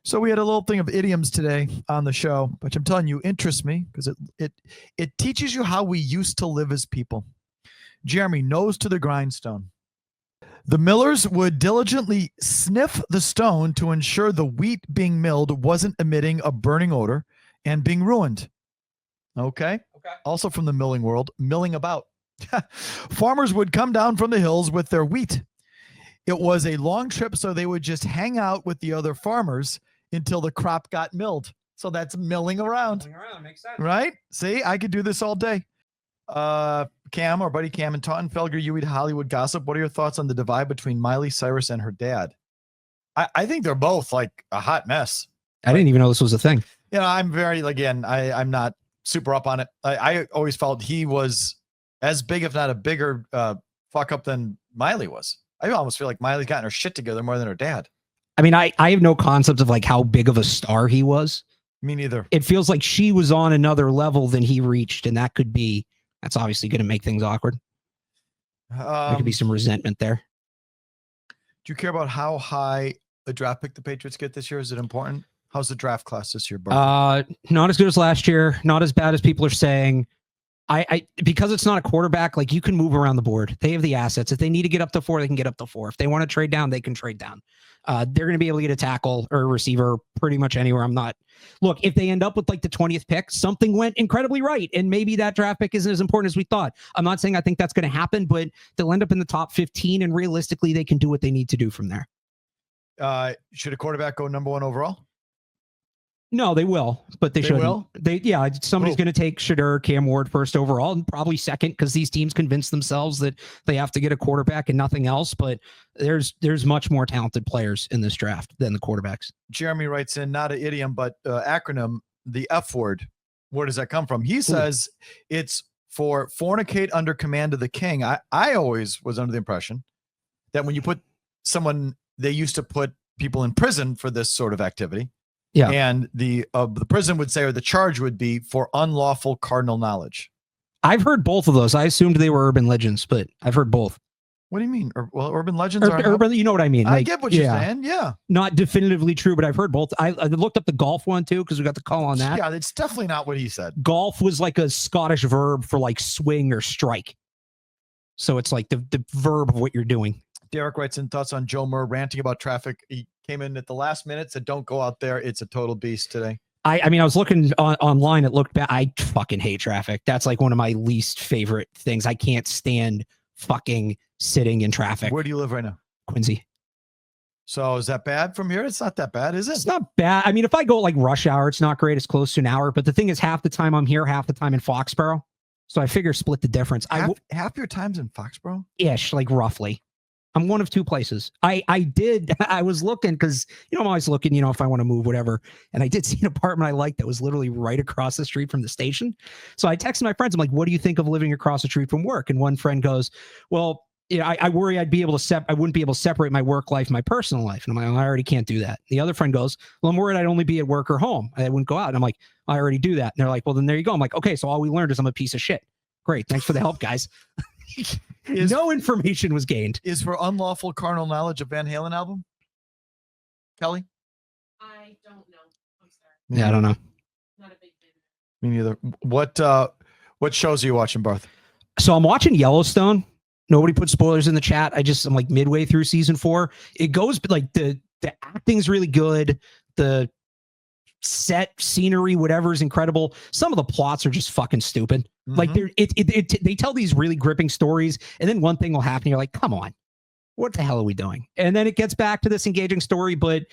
So we had a little thing of idioms today on the show, which I'm telling you interests me because it teaches you how we used to live as people. Jeremy, nose to the grindstone. The millers would diligently sniff the stone to ensure the wheat being milled wasn't emitting a burning odor and being ruined. Okay. Also from the milling world, milling about. Farmers would come down from the hills with their wheat. It was a long trip, so they would just hang out with the other farmers until the crop got milled. So that's milling around. Makes sense. Right? See, I could do this all day. Cam, our buddy Cam and Taunton Felger, you eat Hollywood gossip. What are your thoughts on the divide between Miley Cyrus and her dad? I think they're both like a hot mess. I didn't even know this was a thing. You know, I'm very, again, I'm not super up on it. I always felt he was as big, if not a bigger fuck up than Miley was. I almost feel like Miley's gotten her shit together more than her dad. I mean, I have no concept of like how big of a star he was. Me neither. It feels like she was on another level than he reached, and that's obviously going to make things awkward. There could be some resentment there. Do you care about how high a draft pick the Patriots get this year? Is it important? How's the draft class this year, Bart? Not as good as last year. Not as bad as people are saying. I because it's not a quarterback, like you can move around the board. They have the assets. If they need to get up to 4, they can get up to 4. If they want to trade down, they can trade down. They're going to be able to get a tackle or a receiver pretty much anywhere. Look, if they end up with like the 20th pick, something went incredibly right. And maybe that draft pick isn't as important as we thought. I'm not saying I think that's going to happen, but they'll end up in the top 15 and realistically they can do what they need to do from there. Should a quarterback go number 1 overall? No, they will, but they shouldn't. Will? Somebody's going to take Shedeur, Cam Ward first overall, and probably second because these teams convince themselves that they have to get a quarterback and nothing else. But there's much more talented players in this draft than the quarterbacks. Jeremy writes in, not an idiom, but acronym, the F word. Where does that come from? He says it's for fornicate under command of the king. I always was under the impression that when you put someone, they used to put people in prison for this sort of activity. Yeah. And the prison would say, or the charge would be for unlawful cardinal knowledge. I've heard both of those. I assumed they were urban legends, but I've heard both. What do you mean? Well, urban legends are urban. You know what I mean? I get what you're saying. Yeah. Not definitively true, but I've heard both. I looked up the golf one too because we got the call on that. Yeah, it's definitely not what he said. Golf was like a Scottish verb for like swing or strike. So it's like the verb of what you're doing. Derek writes in thoughts on Joe Murr ranting about traffic. He came in at the last minute, said, don't go out there. It's a total beast today. I mean, I was looking online. It looked bad. I fucking hate traffic. That's like one of my least favorite things. I can't stand fucking sitting in traffic. Where do you live right now? Quincy. So is that bad from here? It's not that bad, is it? It's not bad. I mean, if I go like rush hour, it's not great. It's close to an hour. But the thing is, half the time I'm here, half the time in Foxborough. So I figure split the difference. Half your time's in Foxborough? Ish, like roughly. I'm one of 2 places. I was looking because, I'm always looking, if I want to move, whatever. And I did see an apartment I liked that was literally right across the street from the station. So I texted my friends. I'm like, what do you think of living across the street from work? And one friend goes, well, I worry I wouldn't be able to separate my work life, my personal life. And I'm like, I already can't do that. The other friend goes, well, I'm worried I'd only be at work or home. I wouldn't go out. And I'm like, I already do that. And they're like, well, then there you go. I'm like, okay, so all we learned is I'm a piece of shit. Great. Thanks for the help, guys. No information was gained. Is for unlawful carnal knowledge a Van Halen album? Kelly? I don't know. I'm sorry. Yeah, I don't know. Not a big fan. Me neither. What shows are you watching, Barth? So I'm watching Yellowstone. Nobody put spoilers in the chat. I'm like midway through season 4. It goes like the acting's really good. The set scenery, whatever, is incredible. Some of the plots are just fucking stupid. Mm-hmm. Like they tell these really gripping stories, and then one thing will happen. You're like, come on, what the hell are we doing? And then it gets back to this engaging story, but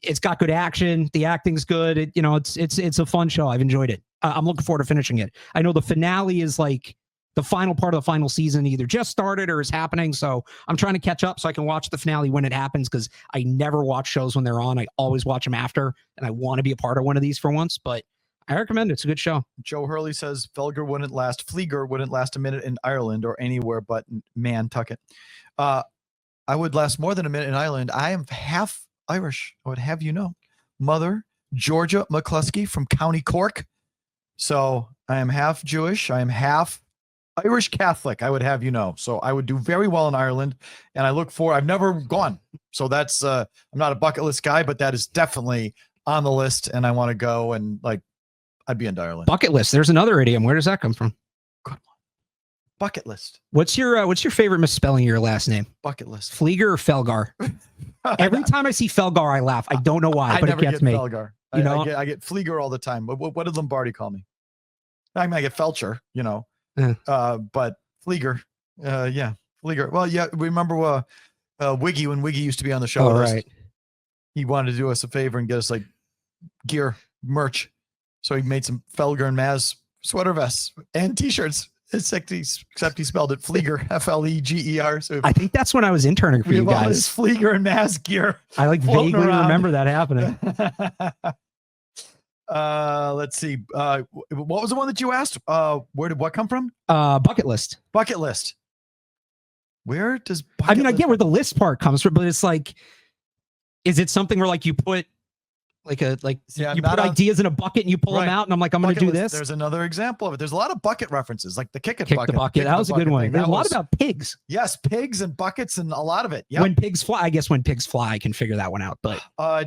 it's got good action. The acting's good. It's a fun show. I've enjoyed it. I'm looking forward to finishing it. I know the finale is like the final part of the final season either just started or is happening. So I'm trying to catch up so I can watch the finale when it happens, because I never watch shows when they're on. I always watch them after, and I want to be a part of one of these for once, but I recommend it. It's a good show. Joe Hurley says Felger wouldn't last a minute in Ireland or anywhere but Nantucket. I would last more than a minute in Ireland. I am half Irish, I would have you know. Mother, Georgia McCluskey from County Cork. So I am half Jewish. I am half Irish Catholic, I would have you know. So I would do very well in Ireland, and I've never gone. So that's, I'm not a bucket list guy, but that is definitely on the list and I want to go and like, I'd be in Ireland. Bucket list. There's another idiom. Where does that come from? Good one. Bucket list. What's your favorite misspelling of your last name? Bucket list. Flieger or Felgar? Every time I see Felgar, I laugh. I don't know why, I but it never gets get me. Felger. You know? I get Flieger all the time. What did Lombardi call me? I mean, I get Felcher, you know, but Flieger, yeah, Flieger. Well, yeah, remember Wiggy when Wiggy used to be on the show. Oh, with us? right. He wanted to do us a favor and get us like gear, merch. So he made some Felger and Maz sweater vests and T-shirts. Except he spelled it Flieger, Fleger. So I think that's when I was interning for we you have all guys. this Flieger and Maz gear. I like floating vaguely around. remember that happening. Let's see. What was the one that you asked? Where did what come from? Bucket list. Bucket list. Where does I mean, I list get where the list part comes from, but it's like, is it something where like you put Yeah, you not put on- ideas in a bucket and you pull Right. them out and I'm like, I'm going to bucket do list? this. There's another example of it. There's a lot of bucket references, like the kick it Kick bucket. the bucket. kick That the was a good bucket one. thing. There's a That lot was- about pigs. yes, pigs and buckets and a lot of it. Yeah. When pigs fly, I guess when pigs fly, I can figure that one out. But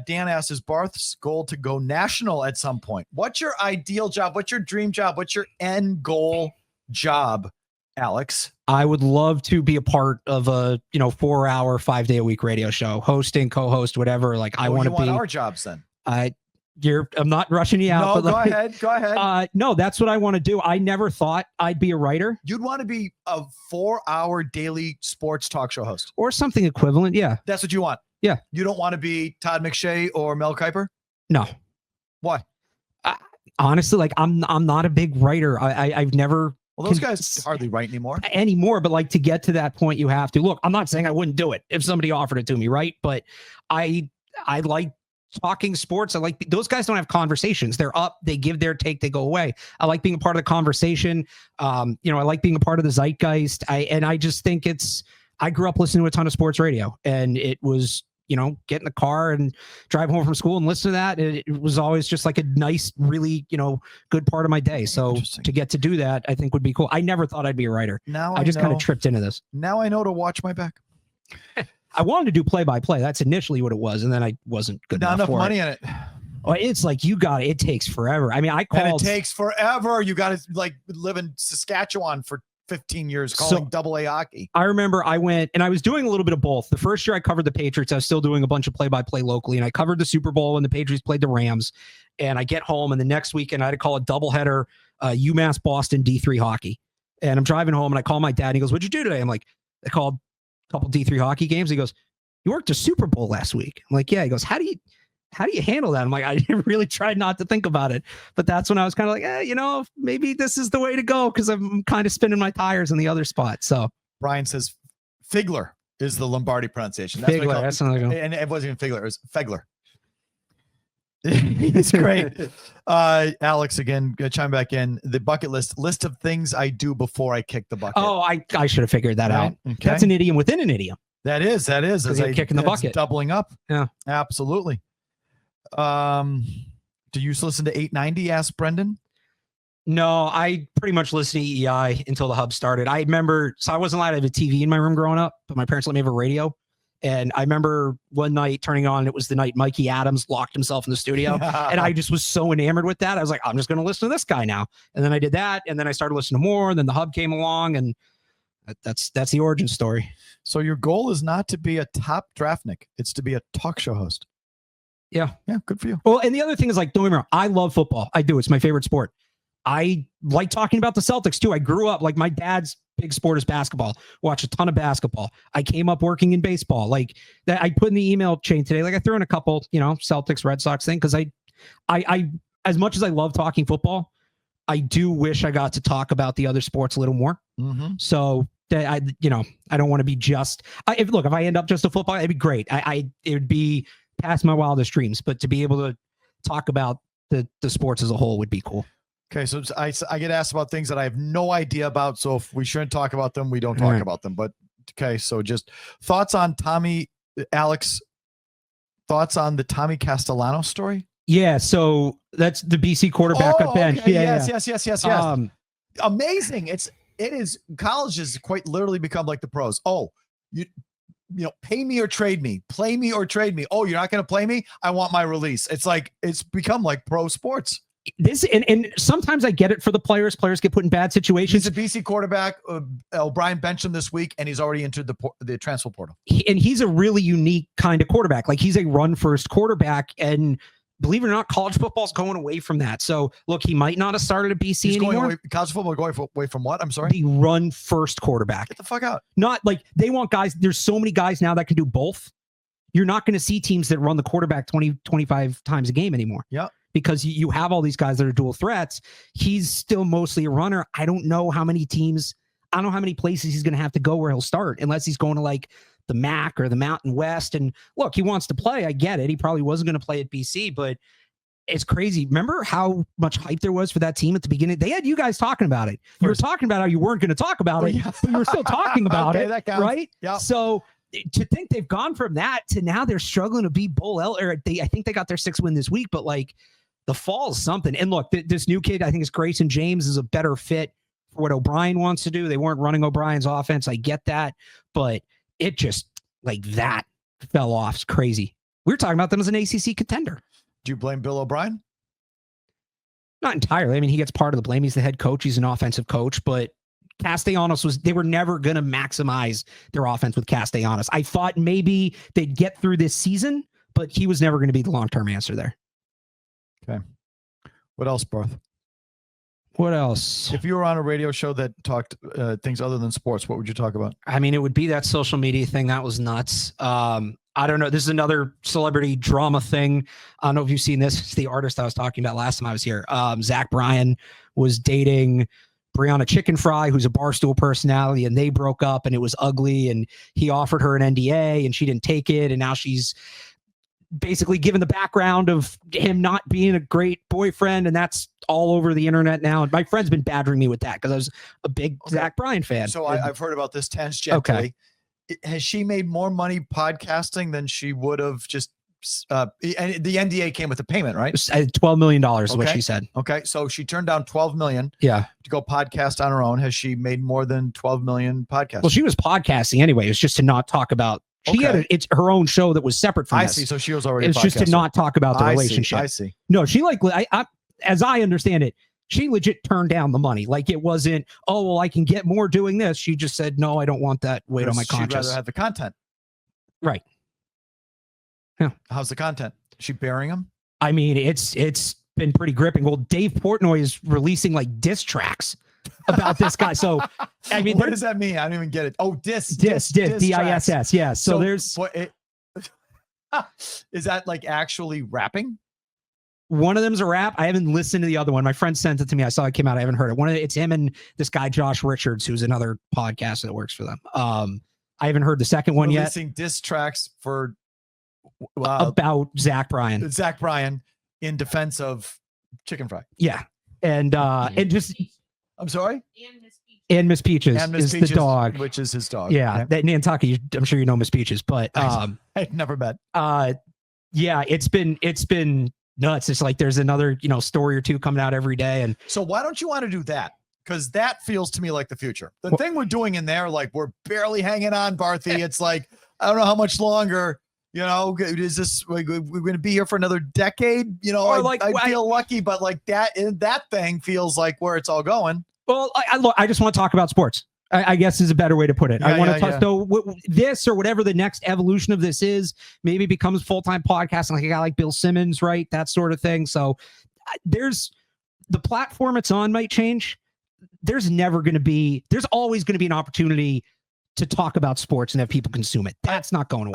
Dan asks, is Barth's goal to go national at some point? What's your ideal job? What's your dream job? What's your end goal job, Alex? I would love to be a part of a 4-hour, 5-day-a-week radio show, hosting, co-host, whatever. Like I want to be. Our jobs then. I'm not rushing you out. No, but go like, ahead. Go ahead. No, that's what I want to do. I never thought I'd be a writer You'd want to be a 4-hour daily sports talk show host. or something equivalent. Yeah. That's what you want. Yeah. You don't want to be Todd McShay or Mel Kiper? No. Why? Honestly, like I'm not a big writer. I've never Well, those Can- guys hardly write anymore, but like to get to that point, you have to look. I'm not saying I wouldn't do it if somebody offered it to me, right? But I like talking sports. I like those guys don't have conversations. They're up, they give their take, they go away. I like being a part of the conversation. I like being a part of the zeitgeist. I just think I grew up listening to a ton of sports radio, and it was, get in the car and drive home from school and listen to that. It was always just like a nice, really, good part of my day. So Interesting. to get to do that, I think would be cool. I never thought I'd be a writer. Now I just kind know- of tripped into this. Now I know to watch my back. I wanted to do play-by-play. That's initially what it was, and then I wasn't good Not enough for money it. in it. Oh, it's like it takes forever. I mean, I And called. it takes forever. You got to like live in Saskatchewan for 15 years calling double-A hockey. I remember I went and I was doing a little bit of both. The first year I covered the Patriots, I was still doing a bunch of play-by-play locally, and I covered the Super Bowl when the Patriots played the Rams. And I get home, and the next weekend I had to call a doubleheader, UMass Boston D3 hockey. And I'm driving home, and I call my dad, and he goes, "What'd you do today?" I'm like, "I called a couple D3 hockey games." He goes, "You worked a Super Bowl last week." I'm like, "Yeah." He goes, How do you handle that?" I'm like, I really tried not to think about it. But that's when I was kind of like, maybe this is the way to go, because I'm kind of spinning my tires in the other spot. So Brian says Figler is the Lombardi pronunciation. That's what he Figler, called- that's another one. And it wasn't even Figler, it was Fegler. It's great. Alex, again, chime back in. The bucket list of things I do before I kick the bucket. Oh, I should have figured that Right, out. okay. That's an idiom within an idiom. That is. As you're kicking the it's bucket. doubling up. Yeah. Absolutely. Do you listen to 890? Asked Brendan. No, I pretty much listened to EEI until the hub started. I remember, so I wasn't allowed to have a TV in my room growing up, but my parents let me have a radio. And I remember one night turning on, it was the night Mikey Adams locked himself in the studio. And I just was so enamored with that. I was like, I'm just going to listen to this guy now. And then I did that. And then I started listening to more. And then the hub came along, and that's the origin story. So your goal is not to be a top draftnik. It's to be a talk show host. Yeah. Yeah. Good for you. Well, and the other thing is, like, don't get me wrong, I love football. I do. It's my favorite sport. I like talking about the Celtics too. I grew up, like, my dad's big sport is basketball. Watch a ton of basketball. I came up working in baseball. Like that, I put in the email chain today. Like I threw in a couple, Celtics, Red Sox thing, because I as much as I love talking football, I do wish I got to talk about the other sports a little more. Mm-hmm. So that I don't want to be just. If I end up just a football, it'd be great. It would be past my wildest dreams. But to be able to talk about the sports as a whole would be cool. Okay, so I get asked about things that I have no idea about. So if we shouldn't talk about them, we don't talk about them. But okay, so just thoughts on Alex, thoughts on the Tommy Castellano story? Yeah, so that's the BC quarterback at bench. Okay. Yeah, Yes. Amazing. It is college has quite literally become like the pros. pay me or trade me, play me or trade me. Oh, you're not going to play me? I want my release. It's like, it's become like pro sports. This and sometimes I get it for the players. Players get put in bad situations. He's a BC quarterback. O'Brien benched him this week, and he's already entered the transfer portal. And he's a really unique kind of quarterback. Like, he's a run-first quarterback, and believe it or not, college football's going away from that. So, look, he might not have started at BC He's anymore. going away, college football going away from what? I'm sorry? The run-first quarterback. Get the fuck out. Not like they want guys. There's so many guys now that can do both. You're not going to see teams that run the quarterback 20, 25 times a game anymore. Yeah. Because you have all these guys that are dual threats. He's still mostly a runner. I don't know how many teams, I don't know how many places he's going to have to go where he'll start, unless he's going to like the MAC or the Mountain West. And look, he wants to play. I get it. He probably wasn't going to play at BC, but it's crazy. Remember how much hype there was for that team at the beginning? They had you guys talking about it. You were talking about how you weren't going to talk about it, but you were still talking about Okay, it, that counts. right? Yeah. So to think they've gone from that to now they're struggling to beat I think they got their 6th win this week, but like the fall is something. And look, this new kid, I think it's Grayson James, is a better fit for what O'Brien wants to do. They weren't running O'Brien's offense. I get that, but it just like that fell off. It's crazy. We were talking about them as an ACC contender. Do you blame Bill O'Brien? Not entirely. I mean, he gets part of the blame. He's the head coach. He's an offensive coach, but Castellanos they were never going to maximize their offense with Castellanos. I thought maybe they'd get through this season, but he was never going to be the long-term answer there. Okay. What else, Barth? What else? If you were on a radio show that talked things other than sports, what would you talk about? I mean, it would be that social media thing. That was nuts. I don't know. This is another celebrity drama thing. I don't know if you've seen this. It's the artist I was talking about last time I was here. Zach Bryan was dating Briana Chickenfry, who's a Barstool personality, and they broke up and it was ugly. And he offered her an NDA and she didn't take it. And now she's basically given the background of him not being a great boyfriend. And that's all over the internet now. And my friend's been badgering me with that because I was a big Zach Bryan fan. So I've heard about this tangentially. Okay. Has she made more money podcasting than she would have just and the NDA came with a payment, right? $12 million is what she said. Okay. So she turned down 12 million Yeah. to go podcast on her own. Has she made more than 12 million podcasts? Well, she was podcasting anyway. It was just to not talk about, she had it's her own show that was separate from I this. see. So she was already It's just to not talk about the I relationship. See. I see. No, she as I understand it, she legit turned down the money. Like it wasn't, oh, well, I can get more doing this. She just said, no, I don't want that weight on my She'd conscience. rather have the content. Right. Yeah. How's the content? Is she burying them? I mean, it's been pretty gripping. Well, Dave Portnoy is releasing like diss tracks about this guy. So, I mean, what does that mean? I don't even get it. Oh, diss, D-I-S-S. Yeah. So there's is that like actually rapping? One of them's a rap. I haven't listened to the other one. My friend sent it to me. I saw it came out. I haven't heard it. It's him and this guy, Josh Richards, who's another podcaster that works for them. I haven't heard the second one yet. Releasing diss tracks for about Zach Bryan. Zach Bryan in defense of Chicken Fry. Yeah. And just I'm sorry? And Miss Peaches is the dog. Which is his dog. Yeah. Okay. That Nantucket, I'm sure you know Miss Peaches, but I've never met. Yeah, it's been nuts. It's like there's another, story or two coming out every day. And so why don't you want to do that? Because that feels to me like the future. The thing we're doing in there, like we're barely hanging on, Barthy. It's like, I don't know how much longer, is this, we're going to be here for another decade? I feel lucky, but like that thing feels like where it's all going. Well, I just want to talk about sports. I guess is a better way to put it. I want to touch though this or whatever the next evolution of this is. Maybe becomes full-time podcasting like a guy like Bill Simmons, right? That sort of thing. So there's the platform it's on might change. There's always going to be an opportunity to talk about sports and have people consume it. That's not going away.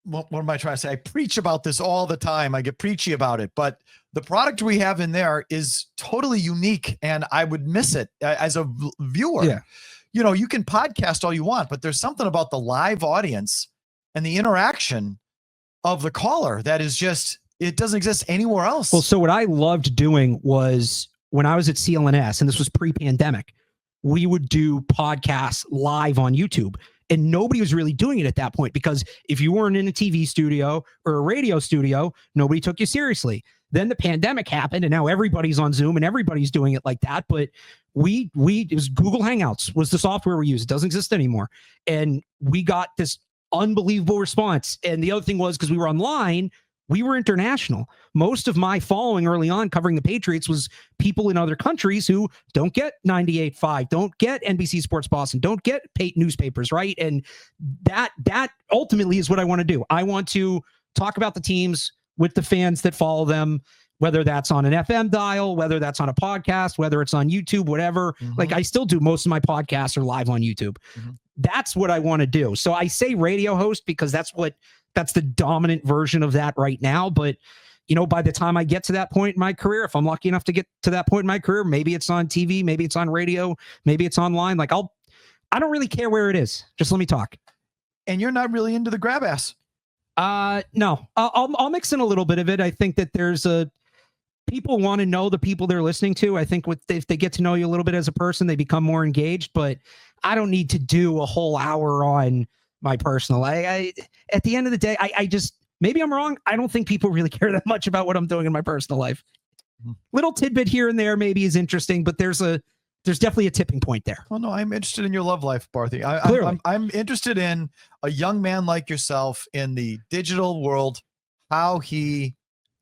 What am I trying to say? I preach about this all the time. I get preachy about it, but the product we have in there is totally unique and I would miss it as a viewer. Yeah. You can podcast all you want, but there's something about the live audience and the interaction of the caller that is just, it doesn't exist anywhere else. Well, so what I loved doing was when I was at CLNS, and this was pre-pandemic, we would do podcasts live on YouTube. And nobody was really doing it at that point because if you weren't in a TV studio or a radio studio, nobody took you seriously. Then the pandemic happened, and now everybody's on Zoom and everybody's doing it like that. But it was Google Hangouts was the software we use. It doesn't exist anymore. And we got this unbelievable response. And the other thing was, because we were online, we were international. Most of my following early on covering the Patriots was people in other countries who don't get 98.5, don't get NBC Sports Boston, don't get newspapers, right? And that ultimately is what I want to do. I want to talk about the teams with the fans that follow them, whether that's on an FM dial, whether that's on a podcast, whether it's on YouTube, whatever. Like I still do most of my podcasts are live on YouTube. That's what I want to do. So I say radio host because that's the dominant version of that right now. But, by the time I get to that point in my career, if I'm lucky enough to get to that point in my career, maybe it's on TV, maybe it's on radio, maybe it's online. Like I don't really care where it is. Just let me talk. And you're not really into the grab ass. No, I'll mix in a little bit of it. I think that people want to know the people they're listening to. I think if they get to know you a little bit as a person, they become more engaged, but I don't need to do a whole hour on my personal. At the end of the day, I just, maybe I'm wrong. I don't think people really care that much about what I'm doing in my personal life. Little tidbit here and there maybe is interesting, but there's definitely a tipping point there. Well, no, I'm interested in your love life, Barthy. I'm interested in a young man like yourself in the digital world, how he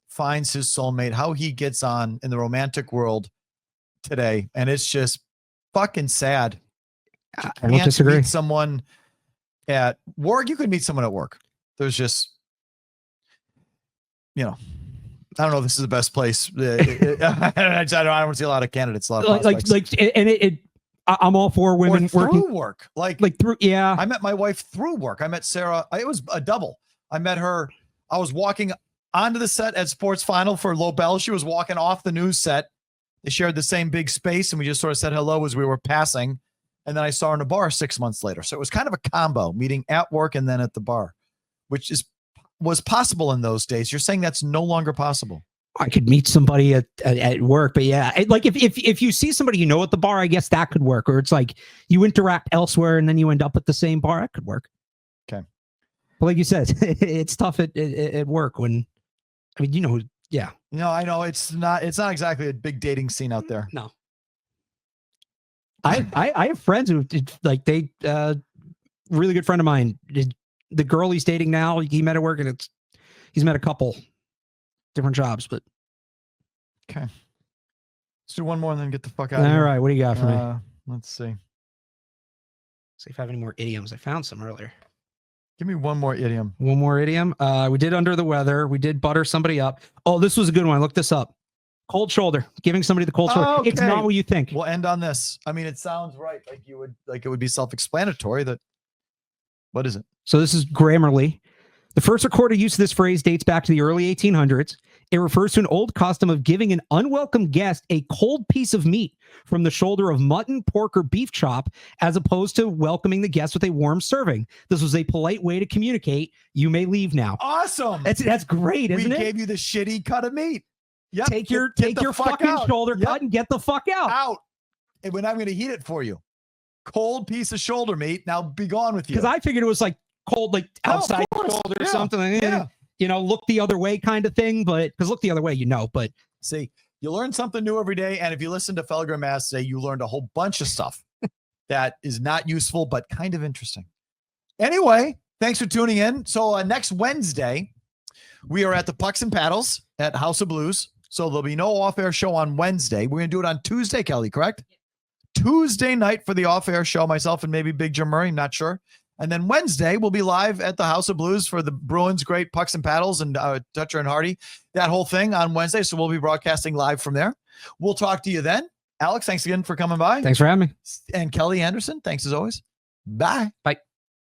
finds his soulmate, how he gets on in the romantic world today. And it's just fucking sad. I don't disagree. Meet someone at work. You could meet someone at work. There's just, I don't know if this is the best place. I don't see a lot of candidates. I'm all for women working work. Yeah. I met my wife through work. I met Sarah. It was a double. I met her. I was walking onto the set at Sports Final for Lobel. She was walking off the news set. They shared the same big space, and we just sort of said hello as we were passing. And then I saw her in a bar 6 months later. So it was kind of a combo, meeting at work and then at the bar, which was possible in those days. You're saying that's no longer possible. I could meet somebody at work, but yeah, if you see somebody at the bar, I guess that could work. Or it's like you interact elsewhere and then you end up at the same bar. That could work. Okay. But like you said, it's tough at work when, yeah. No, I know it's not exactly a big dating scene out there. No. I have friends who really good friend of mine. The girl he's dating now, he met at work, and he's met a couple different jobs, but okay. Let's do one more and then get the fuck out of here. All right, what do you got for me? Let's see. See if I have any more idioms. I found some earlier. Give me one more idiom. One more idiom. We did under the weather. We did butter somebody up. Oh, this was a good one. Look this up. Cold shoulder. Giving somebody the cold shoulder. Okay. It's not what you think. We'll end on this. I mean, it sounds right. It would be self-explanatory. What is it? So this is Grammarly. The first recorded use of this phrase dates back to the early 1800s. It refers to an old custom of giving an unwelcome guest a cold piece of meat from the shoulder of mutton, pork, or beef chop, as opposed to welcoming the guest with a warm serving. This was a polite way to communicate, you may leave now. Awesome. That's great, isn't it? We gave you the shitty cut of meat. Yep. Take your fucking shoulder cut and get the fuck out. Out. And when I'm going to heat it for you. Cold piece of shoulder meat. Now be gone with you. Because I figured it was like cold, like outside shoulder or something. Look the other way kind of thing. But because look the other way, but see, you learn something new every day. And if you listen to Felger Mass today, you learned a whole bunch of stuff that is not useful, but kind of interesting. Anyway, thanks for tuning in. So next Wednesday, we are at the Pucks and Paddles at House of Blues. So there'll be no off-air show on Wednesday. We're going to do it on Tuesday, Kelly, correct? Tuesday night for the off-air show, myself and maybe Big Jim Murray, not sure. And then Wednesday, we'll be live at the House of Blues for the Bruins' great Pucks and Paddles and Dutcher and Hardy, that whole thing on Wednesday. So we'll be broadcasting live from there. We'll talk to you then. Alex, thanks again for coming by. Thanks for having me. And Kelly Anderson, thanks as always. Bye. Bye.